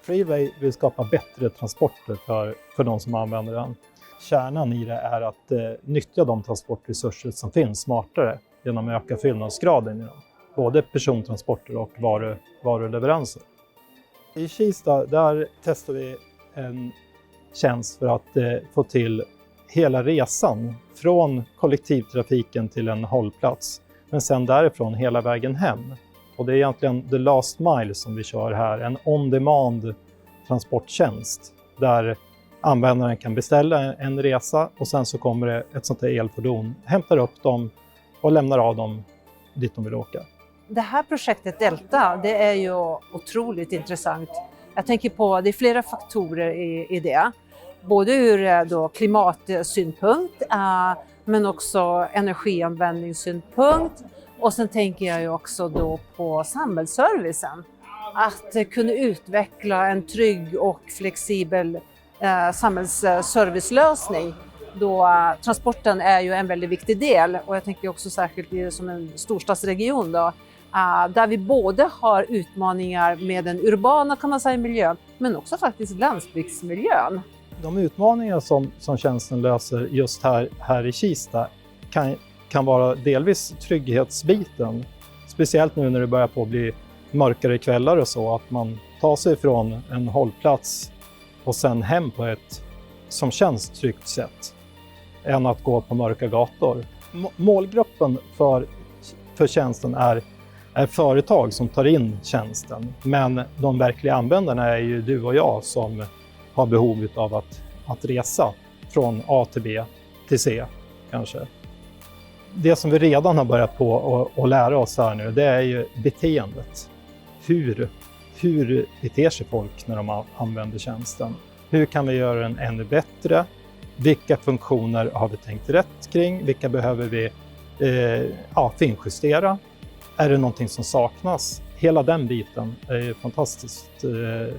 Freeway vill skapa bättre transporter för de som använder den. Kärnan i det är att nyttja de transportresurser som finns smartare genom att öka fyllnadsgraden i dem. Både persontransporter och varuleveranser. I Kista där testar vi en tjänst för att få till hela resan från kollektivtrafiken till en hållplats. Men sen därifrån hela vägen hem. Och det är egentligen the last mile som vi kör här. En on-demand transporttjänst där användaren kan beställa en resa och sen så kommer det ett sånt här elfordon, hämtar upp dem och lämnar av dem dit de vill åka. Det här projektet Delta, det är ju otroligt intressant. Jag tänker på, det är flera faktorer i det. Både ur då klimatsynpunkt men också energianvändningssynpunkt. Och sen tänker jag ju också då på samhällsservicen. Att kunna utveckla en trygg och flexibel samhällsservicelösning. Då transporten är ju en väldigt viktig del, och jag tänker också särskilt som en storstadsregion då, där vi både har utmaningar med den urbana, kan man säga, miljön, men också faktiskt landsbygdsmiljön. De utmaningar som tjänsten löser just här i Kista kan vara delvis trygghetsbiten. Speciellt nu när det börjar på att bli mörkare kvällar och så, att man tar sig från en hållplats och sen hem på ett som känns tryggt sätt än att gå på mörka gator. Målgruppen för tjänsten är företag som tar in tjänsten, men de verkliga användarna är ju du och jag som har behov av att resa från A till B till C kanske. Det som vi redan har börjat på att lära oss här nu, det är ju beteendet. Hur beter sig folk när de använder tjänsten? Hur kan vi göra den ännu bättre? Vilka funktioner har vi tänkt rätt kring? Vilka behöver vi finjustera? Är det någonting som saknas? Hela den biten är ju fantastiskt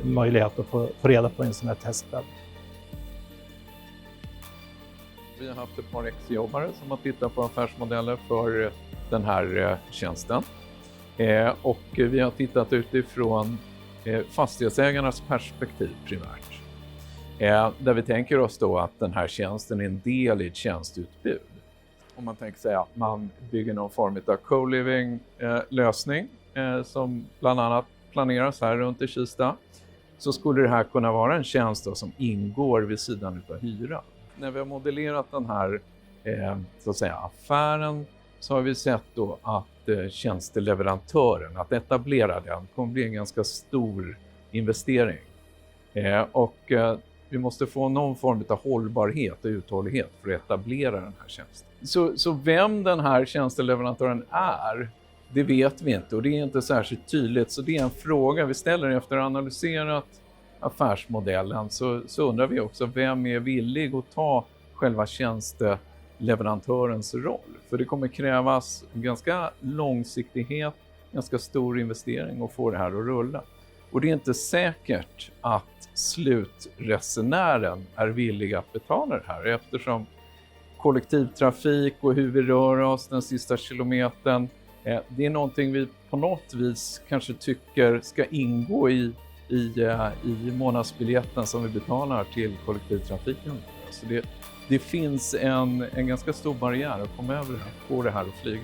möjlighet att få reda på i en sån här testbädd. Vi har haft ett par ex-jobbare som har tittat på affärsmodeller för den här tjänsten. Och vi har tittat utifrån fastighetsägarnas perspektiv primärt. Där vi tänker oss då att den här tjänsten är en del i ett tjänstutbud. Om man tänker sig att man bygger någon form av co-living lösning som bland annat planeras här runt i Kista, så skulle det här kunna vara en tjänst då som ingår vid sidan av hyra. När vi har modellerat den här så att säga, affären, så har vi sett då att tjänsteleverantören, att etablera den, kommer bli en ganska stor investering. Och vi måste få någon form av hållbarhet och uthållighet för att etablera den här tjänsten. Så vem den här tjänsteleverantören är, det vet vi inte, och det är inte särskilt tydligt. Så det är en fråga vi ställer efter att ha analyserat affärsmodellen. Så undrar vi också, vem är villig att ta själva tjänsteleverantörens roll? För det kommer krävas ganska långsiktighet, ganska stor investering att få det här att rulla. Och det är inte säkert att slutresenären är villig att betala det här, eftersom kollektivtrafik och hur vi rör oss den sista kilometern, det är någonting vi på något vis kanske tycker ska ingå i månadsbiljetten som vi betalar till kollektivtrafiken. Så det finns en ganska stor barriär att komma över det här, få det här att flyga.